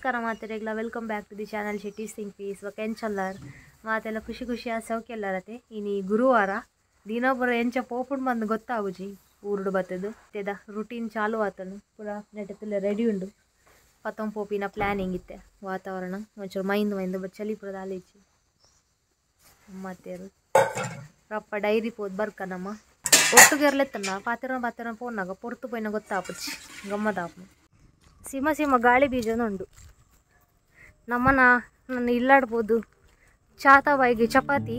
ನಮಸ್ಕಾರ ಮಾತೆರೆಗ್ಲ welcome back to the channel ಶಿಟೀಸ್ ಥಿಂಕ್ ಪೀಸ್ ಕೆಂಚಲ್ಲರ್ ಮಾತೆಲ್ಲ ಖುಷಿ ಖುಷಿ ಸೌಖ್ಯ ಎಲ್ಲರತೆ ಇನಿ ಗುರುವಾರ ದಿನೊಬ್ಬರ ಎಂಚ ಪೋಪುಂಡು ಬಂದು ಗೊತ್ತಾಗುಜಿ ಊರುಡು ಬತ್ತದು ತೆದ ರುಟೀನ್ ಚಾಲು ಆತನು ಪೂರ ನೆಟ್ಟತಲ್ಲ ರೆಡಿ ಉಂಡು ಪತ್ತೊಂದು ಪೋಪಿನ ಪ್ಲ್ಯಾನಿಂಗ್ ಇತ್ತೆ ವಾತಾವರಣ ಒಂಚೂರು ಮೈಂದು ಚಳಿ ಪುರದ ಆಲಿಚ್ಚಿ ಅಮ್ಮತ್ತೇರು ರಪ್ಪ ಡೈರಿ ಪೋದು ಬರ್ಕನಮ್ಮ ಒಟ್ಟಿಗೆ ಇರ್ಲೆತ್ತನ್ನ ಪಾತಿರ ಪೋನಾಗ ಪೊರ್ತು ಪೋಯ್ನ ಗೊತ್ತಾಪಚ್ಚಿ ಗಮ್ಮದಾಪ ಸೀಮ ಗಾಳಿ ಬೀಜನ ಉಂಡು ನನ್ನ ಇಲ್ಲಾಡ್ಬೋದು ಚಾತಾಬಾಯಿಗೆ ಚಪಾತಿ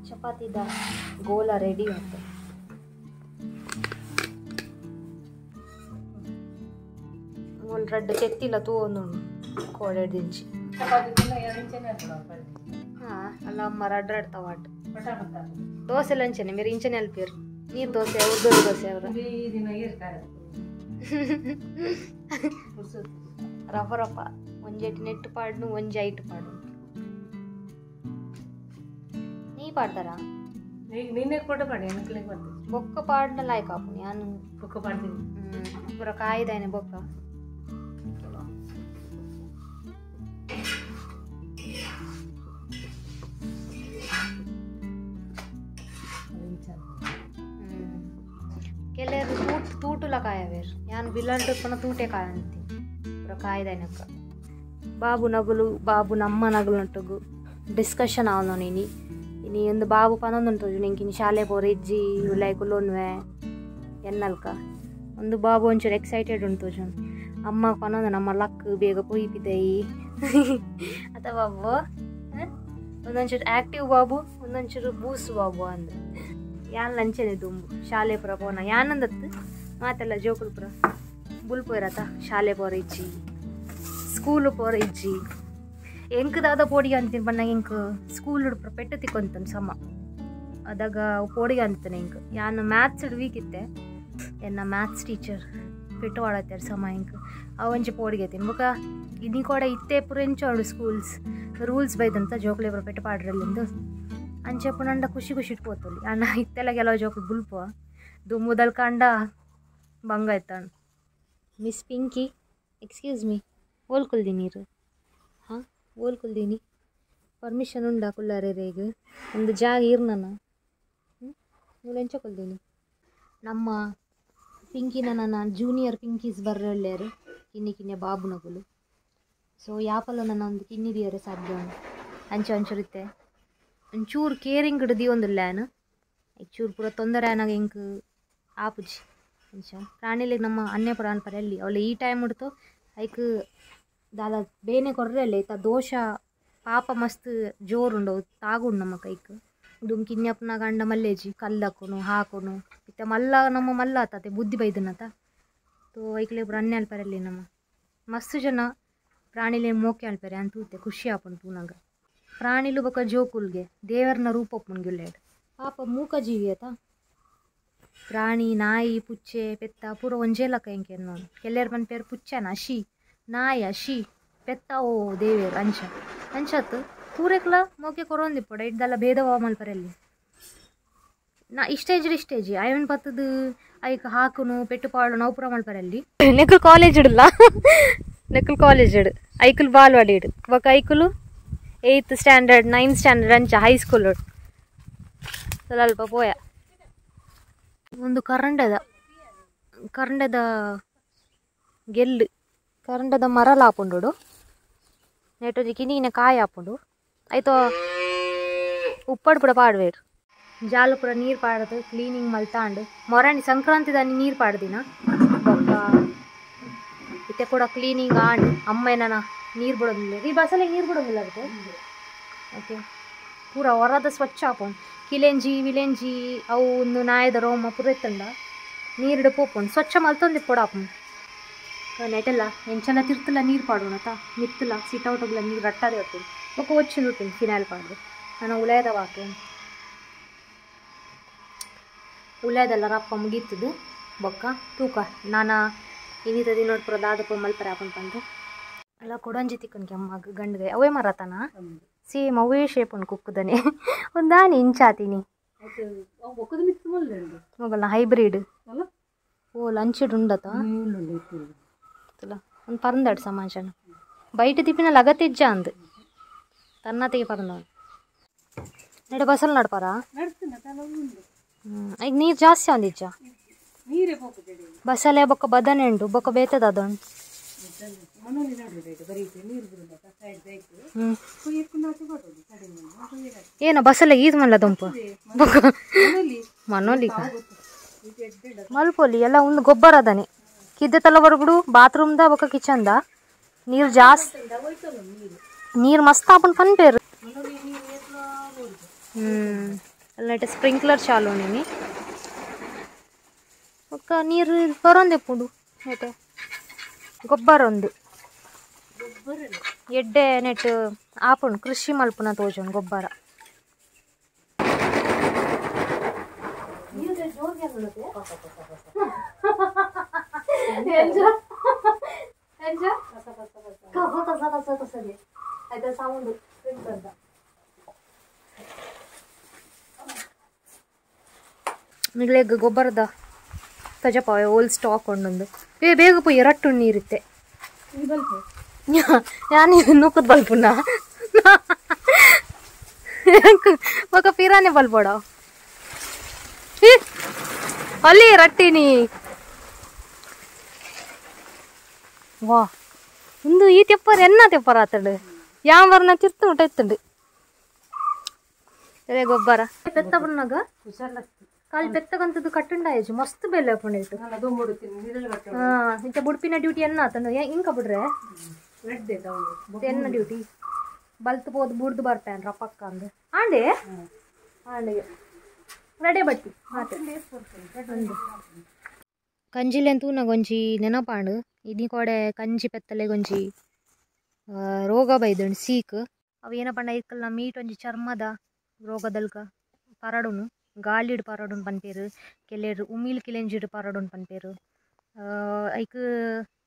ಚಪಾತಿದ ಗೋಲ ರೆಡಿ ಆಯ್ತು ಒಂದು ರಡ್ಡು ಕೆತ್ತಿಲ್ಲ ತೂವೊಂದು ಕೋಡೆ ದಿಂಚಿ ಅಲ್ಲ ಅಮ್ಮ ರಡ್ಡು ತವಾಟ ದೋಸೆ ಲಂಚನೆ ಮೇರೆ ಇಂಚನೆ ಅಲ್ಪೇರು ನೀರು ದೋಸೆ ಉರ್ದು ದೋಸೆ ಅವರು ರಫ ಒಂಜೆಟ್ಟು ನೆಟ್ಟು ಪಾಡ್ನು ಒಂಜಿ ಐಟು ಪಾಡು ನೀ ಪಾಡ್ತಾರಾ ನೀನೇ ಕೂಡ ಪಾಡಿ ಬೊಕ್ಕ ಪಾಡ್ನ ಲಾಯ್ಕ ಆಪು ನಾನು ಬೊಕ್ಕ ಪಾಡ್ತೀನಿ ಪೂರ ಕಾಯ್ದಾನೆ ಬೊಕ್ಕ ಕೆಲವರು ತೂಟುಲ ಕಾಯವೇರು ಯಾನು ಬಿಲ್ಲಂಟು ಪುನ ತೂಟೆ ಕಾಯ ಅಂತಿ ಪೂರ ಕಾಯ್ದಾನಕ್ಕ ಬಾಬು ನಗುಲು ಬಾಬು ನಮ್ಮ ನಗುಲು ನಟುಗು ಡಿಸ್ಕಷನ್ ಅವನು ಇನಿ ಒಂದು ಬಾಬು ಪನೊಂದುಂಟು ನಿಂಕಿನಿ ಶಾಲೆ ಪೋರು ಇಜ್ಜಿ ಉಲಾಯ್ಕು ಲೋನ್ವೆ ಎನ್ನಲ್ಕ ಒಂದು ಬಾಬು ಒಂಚೂರು ಎಕ್ಸೈಟೆಡ್ ಉಂಟು ಜೋನ್ ಅಮ್ಮ ಪನೊಂದು ನಮ್ಮ ಲಕ್ ಬೇಗ ಪೊಯ್ಪಿದೆಯಿ ಅತ್ತ ಬಾಬು ಒಂದೊಂಚೂರು ಆ್ಯಕ್ಟಿವ್ ಬಾಬು ಒಂದೊಂಚೂರು ಬೂಸು ಬಾಬು ಅಂದ ಯಾನ್ ಲಂಚನೆ ದುಂಬು ಶಾಲೆ ಪುರ ಪೋನ ಯಾನಂದತ್ತು ಮಾತೆಲ್ಲ ಜೋಕುಲು ಪುರ ಬುಲ್ಪೋಯ್ರತ ಶಾಲೆ ಪೋರ ಇಜ್ಜಿ ಸ್ಕೂಲು ಪೋರ ಇಜ್ಜಿ ಎಂಕ್ ದಾದ ಪೋಡಿಗೆ ಅಂತೀನಿ ಬಣ್ಣ ಎಂಕ್ ಸ್ಕೂಲ್ ಹುಡುಪ್ರ ಪೆಟ್ಟು ತಿಕ್ಕೊಂತಾನೆ ಸಮ ಅದಾಗ ಪೋಡಿಗೆ ಅಂತಾನೆ ಎಂಕ್ ಯಾನು ಮ್ಯಾಥ್ಸ್ ವೀಕ್ ಇತ್ತೆ ಎನ್ನ ಮ್ಯಾಥ್ಸ್ ಟೀಚರ್ ಪೆಟ್ಟು ಆಡತ್ತಾರ ಸಮ ಎಂಕ್ ಅವಂಚೆ ಪೋಡಿಗೆ ಐತೀನಿ ಬೊಕ ಇನಿ ಕೂಡ ಇತ್ತೆ ಪುರ ಎಂಚೋಡು ಸ್ಕೂಲ್ಸ್ ರೂಲ್ಸ್ ಬೈದಂತ ಜೋಕ್ಲೆ ಪುರ ಪೆಟ್ಟು ಪಾಡ್ರಲ್ಲಿಂದು ಅಂಚೆ ಪುನಂಡ ಖುಷಿ ಇಟ್ಕೋತಲ್ಲಿ ಅಣ್ಣ ಇತ್ತೆಲ್ಲ ಕೆಲವು ಜೋಕ್ಲು ಬುಲ್ಪ ದುಮ್ಮುದಲ್ ಕಂಡ ಬಂಗ ಆಯ್ತಾಣ ಮಿಸ್ ಪಿಂಕಿ ಎಕ್ಸ್ಕ್ಯೂಸ್ ಮೀ ಓಲ್ಕೊಳ್ದಿ ನೀರು ಹಾಂ ಓಲ್ಕೊಳ್ದೀನಿ ಪರ್ಮಿಷನ್ ಉಂಡಾ ಕುಲ್ಲಾರೇಗ ಒಂದು ಜಾಗ ಇರ್ನನ ನೀವು ಎಂಚಕೊಳ್ದೀನಿ ನಮ್ಮ ಪಿಂಕಿನ ನನ್ನ ಜೂನಿಯರ್ ಪಿಂಕೀಸ್ ಬರ್ರಳ್ಳ್ಯಾರು ಕಿನ್ನಿ ಬಾಬುನಗುಲು ಸೊ ಯಾಪಲ್ಲ ನನ್ನ ಒಂದು ಕಿನ್ನಿದಿಯರೆ ಸಾಧ್ಯ ಅಂಚೂರಿತ್ತೆ ಒಂಚೂರು ಕೇರಿಂಗ್ ಹಿಡ್ದು ಒಂದು ಲ್ಯಾನ್ ಚೂರು ಪೂರ ತೊಂದರೆ ಆನಾಗ ಹೆಂಗೆ ಆಪುಜಿ ಅಂಚ ಪ್ರಾಣಿಲಿಗೆ ನಮ್ಮ ಅನ್ಯ ಪ್ರಾಣ ಪರಲ್ಲಿ ಅವಳು ಈ ಟೈಮ್ ಹಿಡ್ತು ಐಕ್ ದಾದ ಬೇನೆ ಕೊರ್ರೆ ಅಲ್ಲ ಐತ ದೋಷ ಪಾಪ ಮಸ್ತ್ ಜೋರುಂಡು ತಾಗುಂಡು ನಮ್ಮ ಕೈಕ್ ದುಮ್ ಕಿನ್ಯಪ್ಪನ ಗಂಡ ಮಲ್ಲೇಜಿ ಕಲ್ಲಕ್ಕುನು ಹಾಕುನು ಇತ್ತ ಮಲ್ಲ ನಮ್ಮ ಮಲ್ಲ ಆತತೆ ಬುದ್ಧಿ ಬೈದನತ ತೋ ಐಕ್ಲೆ ಒಬ್ರು ಅನ್ಯ ಅಲ್ಪರಲ್ಲಿ ನಮ್ಮ ಮಸ್ತ್ ಜನ ಪ್ರಾಣಿಲೆ ಮೋಕೆ ಅಲ್ಪರೆ ಅಂತೂತೆ ಖುಷಿ ಆಪುಂಡು ಪೂನಾಗ ಪ್ರಾಣಿಲು ಬೊಕ ಜೋಕುಲ್ಗೆ ದೇವರನ ರೂಪ ಪುಣ್ಗಿಲ್ಲೇಡು ಪಾಪ ಮೂಕ ಜೀವಿ ಆತ ಪ್ರಾಣಿ ನಾಯಿ ಪುಚ್ಚೆ ಪೆತ್ತ ಪೂರ ಒಂಜೇಲಕ ಎಂಕೆ ನೋಡು ಕೆಲರು ಬಂದ ಪೇರು ಪುಚ್ಚನ ಅಶಿ ನಾಯಿ ಅಶಿ ಪೆತ್ತ ಓ ದೇವೇರು ಅಂಚತ್ತು ಪೂರೆಕ್ಲ ಮೋಕೆ ಕೊರೊಂದಿಪ್ಪಡ ಇಡ್ದಲ್ಲ ಭೇದ ಭಾವ ಮಲ್ಪರಲ್ಲಿ ನಾ ಇಷ್ಟೇಜಿ ಐವನ್ ಪತ್ತದು ಐಕ್ ಹಾಕುನು ಪೆಟ್ಟು ಪಾಡು ನಾವು ಪುರ ಮಲ್ಪರಲ್ಲಿ ನೆಕ್ಕಲ್ ಕಾಲೇಜ್ ಇಡಲ್ಲ ನೆಕ್ಕಲ್ ಕಾಲೇಜ್ ಇಡು ಐಕುಲ್ ಬಾಲ್ವಾಡಿ ಇಡು ಬೊಕ ಐಕುಲು 8th ಸ್ಟ್ಯಾಂಡರ್ಡ್ 9th ಸ್ಟ್ಯಾಂಡರ್ಡ್ ಅಂಚ ಹೈಸ್ಕೂಲ್ ಸ್ವಲ್ಪ ಪೋಯ ಒಂದು ಕರಂಡದ ಗೆಲ್ಲು ಕರಂಡದ ಮರಲ ಹಾಪುಂಡು ನೆಟ್ಟೊಂಜಿ ಕಿನಿನ ಕಾಯಿ ಹಾಪುಂಡು ಆಯ್ತು ಉಪ್ಪಡು ಪುಡ ಪಾಡ್ಬೇಡು ಜಾಲು ಪುರ ನೀರು ಪಾಡದು ಕ್ಲೀನಿಂಗ್ ಮಲ್ತಾಂಡು ಮೊರಾಣಿ ಸಂಕ್ರಾಂತಿ ದಾನಿ ನೀರು ಪಾಡ್ದಿನ ಬೊಕ್ಕ ಇತ್ತೆ ಕೂಡ ಕ್ಲೀನಿಂಗ್ ಆಂಡು ಅಮ್ಮ ಏನ ನೀರು ಬಿಡೋದಿಲ್ಲ ಈ ಬಸಲೆಗೆ ನೀರು ಬಿಡೋದಿಲ್ಲ ಅದಕ್ಕೆ ಓಕೆ ಪೂರ ಹೊರದ ಸ್ವಚ್ಛ ಹಾಕೊಂಡು ಕಿಲೆಂಜಿ ವಿಲೆಂಜಿ ಅವು ಒಂದು ನಾಯದ ರೋಮ ಪುರ ಎತ್ತಂಡ ನೀರಿಡು ಪೋಪುಂಡು ಸ್ವಚ್ಛ ಮಲ್ತೊಂದು ಪೊಡಾಪುಂಡು ನೆಟಲ್ಲ ಎಂಚಲ ತಿರ್ತಲ್ಲ ನೀರು ಪಾಡೋಣತ ಮಿತ್ತಲ್ಲ ಸಿಟೌಟ್ಗಳ ನೀರು ರಟ್ಟದೆ ಹೊತ್ತು ಬೊಕ್ಕ ಒಚ್ಚಿಂದು ಹುಟ್ಟಿನ ಫಿನಾಯ್ಲ್ ಪಾಡ್ದು ನಾನು ಉಳೆಯದ ವಾಕೆ ಉಳೆಯದೆಲ್ಲ ರಪ್ಪ ಮುಗೀತದು ಬೊಕ್ಕ ತೂಕ ನಾನು ಇನ್ನಿತ ದಿನೋಡ್ ಪುರ ದಾದಪ್ಪ ಮಲ್ಪರೆ ಹಾಕೊಂಡು ಬಂದು ಎಲ್ಲ ಕೊಡಂಜಿ ತಿಕ್ಕನ್ಗೆ ಅಮ್ಮಗ ಗಂಡಿಗೆ ಅವೇ ಮರತನ ಸೇಮ್ ಅವೇ ಶೇಪ್ ಒಂದು ಕುಕ್ಕದನೆ ಒಂದಾನಿ ಇಂಚಾತೀನಿ ಮಗಲ್ನ ಹೈಬ್ರಿಡ್ ಓ ಲಂಚ್ ಉಂಡತ ಒಂದು ಪರಂದಾಡು ಸಮಾಜನ ಬಯಟ ತಿಪ್ಪಿನ ಲಗತ್ತಿಜ್ಜ ಅಂದು ತನ್ನತೆಗೆ ಪರಂದವನು ನಡೆ ಬಸಲ್ ನಡ್ಪಾರ ಈಗ ನೀರು ಜಾಸ್ತಿ ಅಂದಿಜ್ಜ ಬಸಲೆ ಬೊಕ್ಕ ಬದನೆ ಉಂಟು ಬೊಕ್ಕ ಬೇತದ ಅದೊಂದು ಏನ ಬಸಲೆ ಈದ್ ಮಲ್ಲ ದುಂಪು ಬೊಕ್ಕ ಮನೋಲಿ ಮಲ್ಪೊಲಿ ಎಲ್ಲ ಒಂದು ಗೊಬ್ಬರ ಅದನೆ ಕಿದ್ದೆ ತಲ ಹೊರಗುಡು ಬಾತ್ರೂಮ್ದ ಬೊಕ್ಕ ಕಿಚನ್ದ ನೀರು ಜಾಸ್ತಿ ನೀರು ಮಸ್ತ್ ಆಪನ್ ಪನ್ಪೇರು ಅಲ್ಲ ಸ್ಪ್ರಿಂಕ್ಲರ್ ಚಾಲು ನೀನಿ ಬೊಕ್ಕ ನೀರು ಬರೋಂದೆ ಪುಡು ನೆಟೆ ಗೊಬ್ಬರ ಒಂದು ಎಡ್ಡೆ ನೆಟ್ ಆಪುಂಡು ಕೃಷಿ ಮಲ್ಪುನ ತೋಜುಂಡು ಗೊಬ್ಬರ ಮಿಗ್ಲೆಗ್ ಗೊಬ್ಬರದ ತಜಪ ಓಲ್ ಸ್ಟಾಕ್ ಉಂಡೊಂದು ಬೇಗ ಪೋಯಿ ರಟ್ಟು ನೀರಿತ್ತೆ ಯಾನಿದು ನೂಕದ ಬಲ್ಪುನ ఒక పిరానే బల్పడా ಅಲ್ಲಿ ರಟ್ಟಿನಿ ವಾ ಒಂದು ಈ ತೆಪ್ಪರ್ ಎನ್ನ ತೆಪ್ಪರ ಆತಡು ಯಾಂಬರ್ನ ತಿರ್ತು ಉಂಟು ಅದೇ ಗೊಬ್ಬರ ಪೆತ್ತ ಬಣ್ಣಗ ಕಾಲ್ ಪೆತ್ತಗಂತದ್ದು ಕಟ್ಟುಂಡಾಯಜು ಮಸ್ತ್ ಬೆಲೆ ಪುಂಡಿಟ್ಟು ಇಂತ ಬುಡ್ಪಿನ ಡ್ಯೂಟಿ ಎನ್ನ ಆತಂದು ಇಂಕ ಬಿಡ್ರೆ ಎನ್ನ ಡ್ಯೂಟಿ ಬಲ್ತ್ ಪೋದು ಬುಡ್ದು ಬರ್ಪೇನ್ರ ಪಕ್ಕ ಅಂದು ಆಂಡೆ ಆಂಡೆಗೆ ರೆಡೆ ಬಟ್ಟಿ ಕಂಜಿಲೆಂತೂ ನಗೊಂಜಿ ನೆನಪಾಂಡು ಇನಿ ಕೊಡೆ ಕಂಜಿ ಪೆತ್ತಲೆಗೊಂಜಿ ರೋಗ ಬೈದುಂಡು ಸೀಕ್ ಅವು ಏನಪ್ಪಂಡ ಇಕ್ಕಲ್ಲ ಮೀಟ್ ಒಂಜಿ ಚರ್ಮದ ರೋಗದಲ್ಕ ಪರಡುನು ಗಾಳಿಡ್ ಪರಡುನ್ ಪನ್ಪೇರು ಕೆಲರು ಉಮಿಲ್ ಕಿಲೆಂಜಿಡ್ ಪರಡುನ್ ಪನ್ಪೇರು ಐಕ್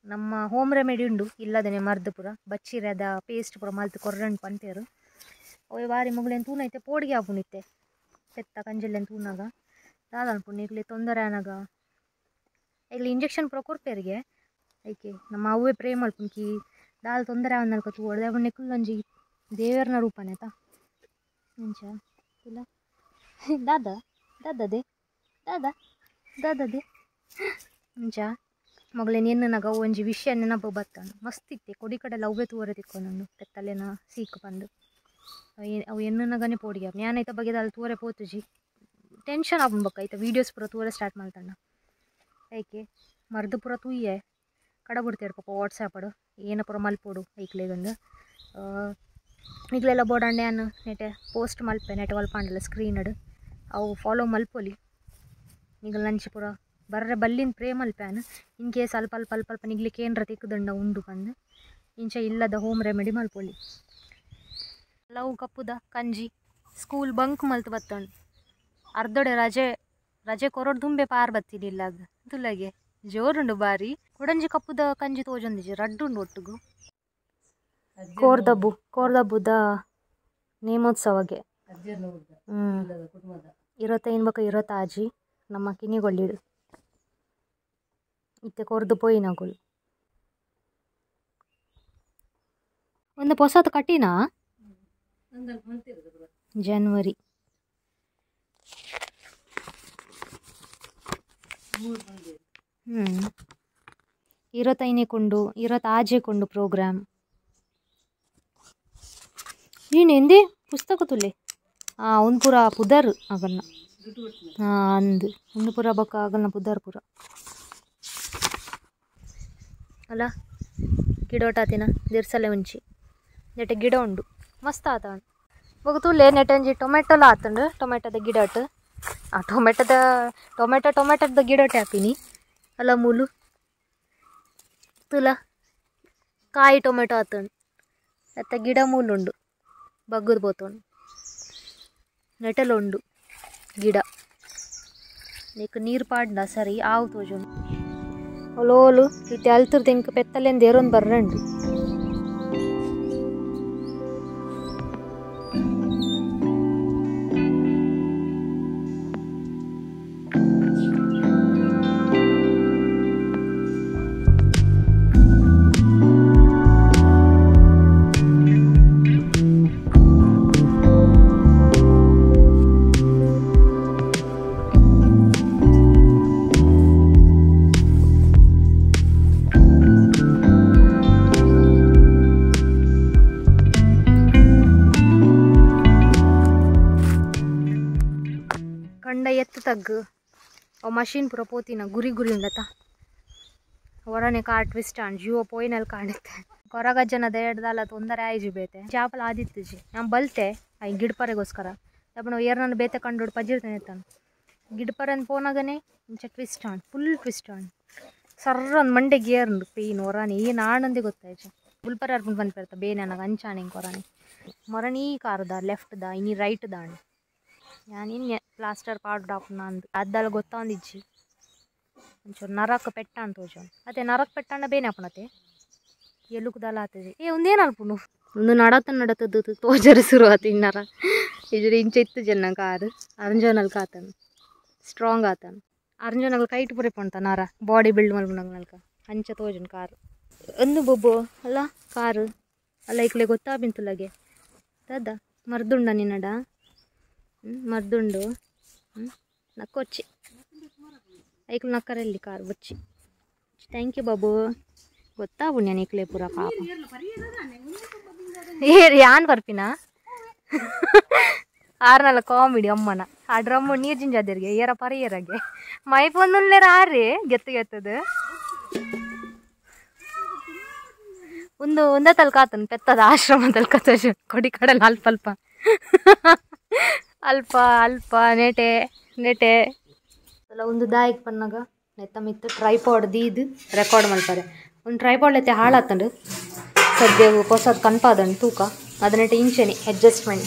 ನಮ್ಮ ಹೋಮ್ ರೆಮಿಡಿ ಉಂಡು ಇಲ್ಲದನೆ ಮರ್ದು ಪುರ ಬಚ್ಚಿರದ ಪೇಸ್ಟ್ ಪುರ ಮಲ್ತು ಕೊರ್ರಂಡು ಪನ್ಪೇರು ಅವೇ ಬಾರಿ ಮುಗ್ಲೆನ್ ತೂನೈತೆ ಪೋಡಿಗೆ ಆಪುನಿತ್ತೆ ಪೆತ್ತ ಕಂಜೆಲ್ಲೆನ್ ತೂನಾಗ ದಾದನ್ಪುಣ್ಣು ಈಗಲೇ ತೊಂದರೆ ಆನಾಗ ಈಗಲೇ ಇಂಜೆಕ್ಷನ್ ಪುರ ಕೊರ್ಪೇರಿಗೆ ಐಕೆ ನಮ್ಮ ಅವೇ ಪ್ರೇ ಮಲ್ಪುನ್ಕಿ ದಾಲ್ ತೊಂದರೆ ಆವನಲ್ಕ ತೂ ಹೊಡೆದೆ ಅವನ್ನೇ ಕುಲ್ಲೊಂಜಿ ದೇವರನ ರೂಪನೇತ ಇಂಚ ಇಲ್ಲ ದಾದ ದಾದದೆ ದಾದ ದಾದದೆ ಇಂಚ ಮಗಳೇನು ಎನ್ನನಾಗ ಒಂಜಿ ವಿಷಯ ನೆನಪು ಬತ್ತಾನು ಮಸ್ತ್ ಇತ್ತೆ ಕೊಡಿ ಕಡೆಲ್ಲ ಅವೇ ತೂವರೆ ತಿಕ್ಕೊಂಡು ಪೆತ್ತಲೆನ ಸೀಕ್ ಬಂದು ಅವು ಎನ್ನನಾಗನೇ ಪೋಡಿಗೆ ನ್ಯಾನೈತ ಬಗೆದ ಅಲ್ಲಿ ತೂವರೆ ಪೋತುಜಿ ಟೆನ್ಷನ್ ಆಗ್ಬೇಕು ಆಯ್ತಾ ವೀಡಿಯೋಸ್ ಪೂರ ತೂವರೆ ಸ್ಟಾರ್ಟ್ ಮಾಡ್ತಾನ ಐಕೆ ಮರ್ದು ಪೂರ ತೂಯೆ ಕಡಬಿಡ್ತೇವೆ ಪಾಪ ವಾಟ್ಸಾಪಡು ಏನ ಪೂರ ಮಲ್ಪೋಡು ಐಕ್ಲೆಗಂದು ಈಗಲೆಲ್ಲ ಬೋಡಂಡೆ ಅನ್ನು ನೆಟೆ ಪೋಸ್ಟ್ ಮಲ್ಪೆ ನೆಟೆ ಒಲ್ಪಾಂಡಲ್ಲ ಸ್ಕ್ರೀನಡು ಅವು ಫಾಲೋ ಮಲ್ಪೊಲಿ ಈಗ ಲಂಚ್ ಪೂರ ಬರ್ರೆ ಬಲ್ಲಿನ ಪ್ರೇ ಮಲ್ಪ್ಯಾನು ಇನ್ ಕೇಸ್ ಅಲ್ಪ ಅಲ್ಪ ಅಲ್ಪ ಅಲ್ಪ ನಿಗ್ಲಿಕ್ಕೆ ಏನರ ತಿಕ್ಕದಂಡ ಉಂಡು ಬಂದು ಇಂಚ ಇಲ್ಲದ ಹೋಮ್ ರೆಮಿಡಿ ಮಲ್ಪೊಲಿ ಲವ್ ಕಪ್ಪುದ ಕಂಜಿ ಸ್ಕೂಲ್ ಬಂಕ್ ಮಲ್ತು ಬತ್ತಂಡು ಅರ್ಧೊಡೆ ರಜೆ ರಜೆ ಕೊರಡು ತುಂಬೆ ಪಾರ್ ಬತ್ತಿನಿಲ್ಲ ತುಲಗೆ ಜೋರುಂಡು ಬಾರಿ ಕೊಡಂಜಿ ಕಪ್ಪುದ ಕಂಜಿ ತೋಜೊಂದಿಜಿ ರಡ್ಡುಂಡು ಒಟ್ಟುಗು ಕೋರ್ದಬ್ಬುದ ನೇಮೋತ್ಸವಗೆ 25 ಬಕ 20 ಆಜಿ ನಮ್ಮ ಕಿನಿಗೊಳ್ಳಿಡು ಇತ್ತೆ ಕೊರ್ದು ಪೋಯಿನಗುಲು ಒಂದು ಹೊಸತು ಕಟ್ಟಿನಾ ಜನವರಿ ಇರತ್ತೈನೆಕೊಂಡು 20 ಆಜೆಕೊಂಡು ಪ್ರೋಗ್ರಾಮ್ ನೀನು ಎಂದೇ ಪುಸ್ತಕ ತುಲೆ ಒಂದು ಪೂರ ಪುದರ್ ಆಗನ್ನ ಅಂದು ಒಂದು ಪೂರ ಬಕ್ಕ ಆಗನ್ನ ಪುದರ್ ಪೂರ ಅಲ್ಲ ಗಿಡೋಟಾತಿನ ದಿರ್ಸಲೆ ಮುಂಚಿ ನೆಟ್ಟೆ ಗಿಡ ಉಂಡು ಮಸ್ತ್ ಆತಂಡು ಬೊಕ ತುಲೆ ನೆಟ್ಟಂಜಿ ಟೊಮೆಟೊಲ ಆತಂಡು ಟೊಮೆಟೊದ ಗಿಡಟ್ ಟೊಮೆಟೊದ ಗಿಡಟೆ ಹಾಪಿನಿ ಅಲ್ಲ ಮೂಲು ಮಸ್ತುಲ ಕಾಯಿ ಟೊಮೆಟೊ ಆತುಂಡು ಅತ್ತ ಗಿಡ ಮೂಲುಂಡು ಬಗ್ಗದು ಬೋತುಂಡು ನೆಟಲುಂಡು ಗಿಡ ನೀಕ್ ನೀರು ಪಾಡ್ನ ಸರಿ ಆವು ತೋಜುಂಡು ಒಲೋಲು ಇತ್ತೆ ಅಲ್ತುರ್ ತೆಂಕ ಪೆತ್ತಲೆಂದು ಏರೊಂದು ಬರ್ರಂಡು ಕಂಡ ಎತ್ತು ತಗ್ಗು ಅವು ಮಷೀನ್ ಪೂರ ಪೋತಿನ ಗುರಿ ಗುರಿ ಉಂಡತ ಹೊರನೆ ಕಾರ್ ಟ್ವಿಸ್ಟ್ ಆಂಡ್ ಜೀವ ಪೋಯಿನಲ್ಲಿ ಕಾಣುತ್ತೆ ಕೊರಗಜ್ಜನದ ಎಡ್ದಲ್ಲ ತೊಂದರೆ ಆಯ್ಜಿ ಬೇತೆ ಚಾಪಲ್ ಆದಿತ್ತುಜಿ ನಾನು ಬಲ್ತೆ ಐ ಗಿಡಪರೆಗೋಸ್ಕರ ತಪ್ಪು ಏರ್ನನ್ನು ಬೇತೆ ಕಂಡು ಪಜಿರ್ತೇನೆ ತಾನು ಗಿಡಪರನ್ ಪೋನಾಗನೆ ಇಂಚ twist and full twist and ಸರ್ರ ಒಂದು ಮಂಡೆಗೆ ಏರ್ಂಡು ಪೇಯ್ನು ಹೊರಾನೆ ಏನು ಆನಂದೇ ಗೊತ್ತಾಯ್ತು ಬುಲ್ಪರ ಅರ್ಪಣೆ ಬಂದ್ಬಿಡ್ತ ಬೇನೆ ನನಗೆ ಅಂಚಾಣೆ ಕೊರಾನೆ ಮೊರಣಿ ಕಾರ್ದ ಲೆಫ್ಟ್ದ ಇನಿ ರೈಟ್ದ ಅಂಡ್ ನಾನು ಇನ್ನೆ ಪ್ಲಾಸ್ಟರ್ ಪಾಡ್ದು ಹಾಪುನ ಅಂದು ಅದ್ದಲ್ಲ ಗೊತ್ತಾಂದಿಜ್ಜಿ ಒಂಚೂರು ನರಕ್ಕೆ ಪೆಟ್ಟಾಂಡ್ ತೋಜ ಅದೇ ನರಕ್ಕೆ ಪೆಟ್ಟಾಂಡ ಬೇನೆ ಹಾಪುನತೆ ಎಲುಕುದಲ್ಲ ಆತದೆ ಒಂದೇನು ಅಲ್ಪುನು ಒಂದು ನಡತದ್ದು ತೋಜರು ಶುರು ಆತ ಇನ್ನರ ಇದ್ರ ಇಂಚ ಇತ್ತು ಜನ ಕಾರು ಅರಂಜನಲ್ಲಿ ಕಾತನು ಸ್ಟ್ರಾಂಗ್ ಆತನು ಅರಂಜನಗಳು ಕೈಟ್ ಪುರೆ ಪಣ್ತ ನರ ಬಾಡಿ ಬಿಲ್ಡ್ ಮಲ್ಪುನಲ್ಕ ಅಂಚ ತೋಜನ್ ಕಾರು ಒಂದು ಬೊಬ್ಬು ಅಲ್ಲ ಕಾರು ಅಲ್ಲ ಈಕಲೆ ಗೊತ್ತಾ ಬಿಂತುಲಗೆ ತದ ಮರ್ದುಂಡ ನಿನ್ನಡ ಮರ್ದುಂಡು ನಕ್ಕೊಚ್ಚಿ ಐಕ್ಲು ನಕ್ಕರಲ್ಲಿ ಕಾರು ಬಚ್ಚಿ ಥ್ಯಾಂಕ್ ಯು ಬಾಬು ಗೊತ್ತಾ ಪುಣ್ಯ ನಿಕ್ಲೆ ಪೂರ ಪಾಪ ಯಾನ್ ಬರ್ಪಿನ ಆರ್ನಲ್ಲ ಕಾಮಿಡಿ ಅಮ್ಮನ ಆ ಡ್ರಮ್ಮು ನೀರು ಜಿಂಜಾದಿರ್ಗೆ ಏರ ಪರಿಯರಗೆ ಮೈ ಪೊಂದುಲ್ಲೇರ ಆರ್ರಿ ಗೆತ್ತದು ಒಂದ ತಲ್ಕಾತನು ಪೆತ್ತದ ಆಶ್ರಮ ತಲ್ಕತ ಕೊಡಿ ಕಡಲ್ ಅಲ್ಪ ಅಲ್ಪ ಅಲ್ಪ ನೆಟೆ ನೆಟೆ ಅಲ್ಲ ಒಂದು ದಾಯಿಗೆ ಪನ್ನಾಗ ನೆತ್ತ ಮಿತ್ತು ಟ್ರೈಪಾಡ್ ದೀದು ರೆಕಾರ್ಡ್ ಮಲ್ಪರೆ ಒಂದು ಟ್ರೈಪಾಡ್ ಎತ್ತೆ ಹಾಳಾತಂಡು ಸದ್ಯವು ಹೊಸದು ಕನ್ಪಾದಂಡು ತೂಕ ಅದನ್ನೆಟ್ಟು ಇಂಚೆನಿ ಅಡ್ಜಸ್ಟ್ಮೆಂಟ್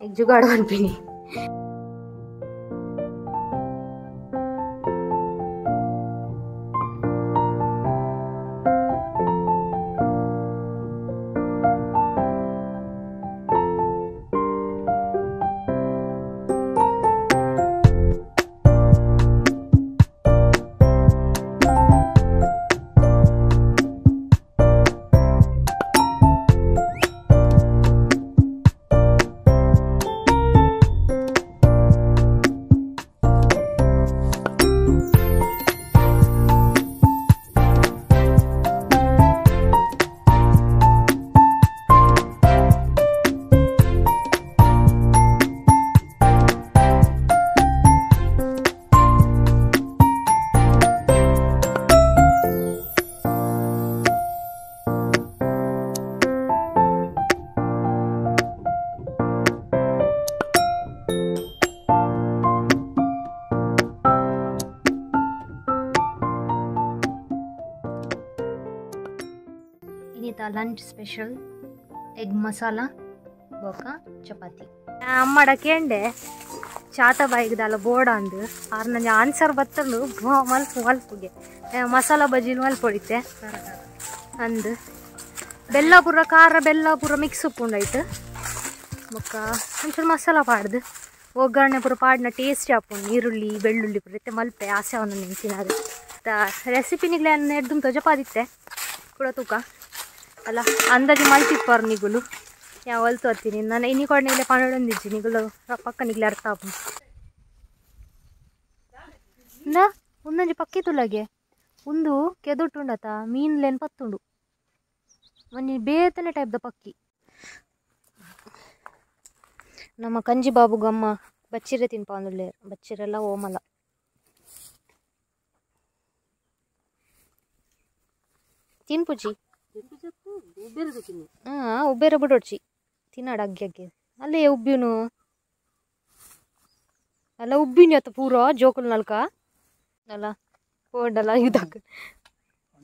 ಜುಗಾಡ್ ಅನ್ಪಿನಿ ಲಂಚ್ ಸ್ಪೆಷಲ್ ಎಗ್ ಮಸಾಲ ಬೋಕ ಚಪಾತಿ ಅಮ್ಮಡ ಕೇಂಡೆ ಚಾತ ಬಾಯಿಗದಲ್ಲ ಬೋಡ ಅಂದು ಆರು ನನಗೆ ಆನ್ಸರ್ ಬತ್ತಲು ಮಲ್ಪುಗೆ ಮಸಾಲ ಬಜ್ಜಿಲು ಮಲ್ಪೊಡಿತೆ ಅಂದು ಬೆಲ್ಲ ಪೂರ ಖಾರ ಬೆಲ್ಲ ಪೂರ ಮಿಕ್ಸ್ ಉಪ್ಪುಂಡಾಯ್ತು ಬೊಕ್ಕ ಒಂಚೂರು ಮಸಾಲ ಪಾಡ್ದು ಒಗ್ಗರಣೆ ಪೂರ ಪಾಡ್ನ ಟೇಸ್ಟ್ ಹಾಪುಂಡು ಈರುಳ್ಳಿ ಬೆಳ್ಳುಳ್ಳಿ ಪೂರ ಮಲ್ಪೆ ಆಸೆ ಅವನು ನೆನ್ಸಿನಾರು ರೆಸಿಪಿ ನಿಗ್ಲೆ ಎಡ್ದು ತೊಜಪಾದಿತ್ತೆ ಕೂಡ ತೂಕ ಅಲ್ಲ ಅಂದಾಜು ಮಲ್ತಿಪ್ಪರು ನಿಗುಲು ಯಾವ ಹೊಲ್ತು ಹತ್ತೀನಿ ನಾನು ಇನಿ ಕೊಡ್ನಿಗ್ಲೆ ಪಣೊಂದಿಜ್ಜಿ ನಿಗುಲು ಪಕ್ಕ ನಿಗ್ಲೆ ಅರ್ಥ ಆಪು ನಾ ಒಂದೊಂಜಿ ಪಕ್ಕಿತುಲಗೆ ಒಂದು ಕೆದೊಟ್ಟುಂಡತ ಮೀನ್ಲೇನು ಪತ್ತುಂಡು ಮನಿ ಬೇತನೆ ಟೈಪ್ದ ಪಕ್ಕಿ ನಮ್ಮ ಕಂಜಿ ಬಾಬುಗಮ್ಮ ಬಚ್ಚಿರೆ ತಿನ್ಪಾಂದುಳ್ಳೆ ಬಚ್ಚಿರೆಲ್ಲ ಓಮಲ ತಿನ್ಪುಜಿ ಉಬ್ಬೇರ ಬಿಡೋಡ್ಚಿ ತಿನ್ನಾಡ ಅಗ್ಗೆ ಅಲ್ಲೇ ಉಬ್ಬಿನು ಅಲ್ಲ ಉಬ್ಬಿನ ಅತ್ತ ಪೂರ ಜೋಕುಲ್ ನಲ್ಕ ಅಲ್ಲ ಓಡಲ್ಲ ಇದಾಗ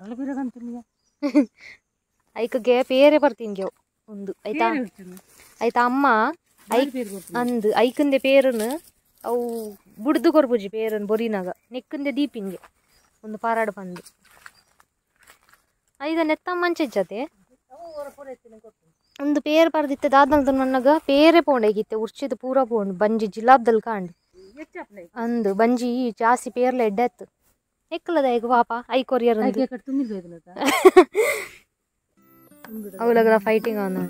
ಅಲ್ಲ ಬಿರಗಂತಿಲ್ಲ ಐಕಗೆ ಪೇರೆ ಬರ್ತೀನಿ ಗೆವ್ ಒಂದು ಆಯ್ತಾ ಆಯ್ತಾ ಅಮ್ಮ ಐಕ್ ಅಂದ್ ಐಕಂದೆ ಪೇರನ್ನು ಅವು ಬುಡ್ದು ಕೊರ್ಬುಜಿ ಪೇರನ್ನು ಬೊರಿನಾಗ ನೆಕ್ಕಂದೆ ದೀಪಿನ್ಗೆ ಒಂದು ಪಾರಾಡು ಬಂದು ಐದ ನೆತ್ತ ಮಂಚಜ್ಜತೆ ಒಂದು ಪೇರು ಬರ್ದಿತ್ತೆ ದಾದಂತ ನನ್ನಗ ಪೇರೆ ಪೋಂಡಾಗಿತ್ತೆ ಉರ್ಚಿದ ಪೂರ ಪೋಂಡು ಬಂಜಿ ಜಿಲಾಬ್ದಲ್ ಕಾಂಡು ಅಂದು ಬಂಜಿ ಜಾಸ್ತಿ ಪೇರ್ಲ ಎಡ್ಡೆತ್ತು ಎಕ್ಕಲದ ಈಗ ಪಾಪ ಐ ಕೊರಿಯರ್ ಅವಳಗಲ ಫೈಟಿಂಗ್ ಅವನು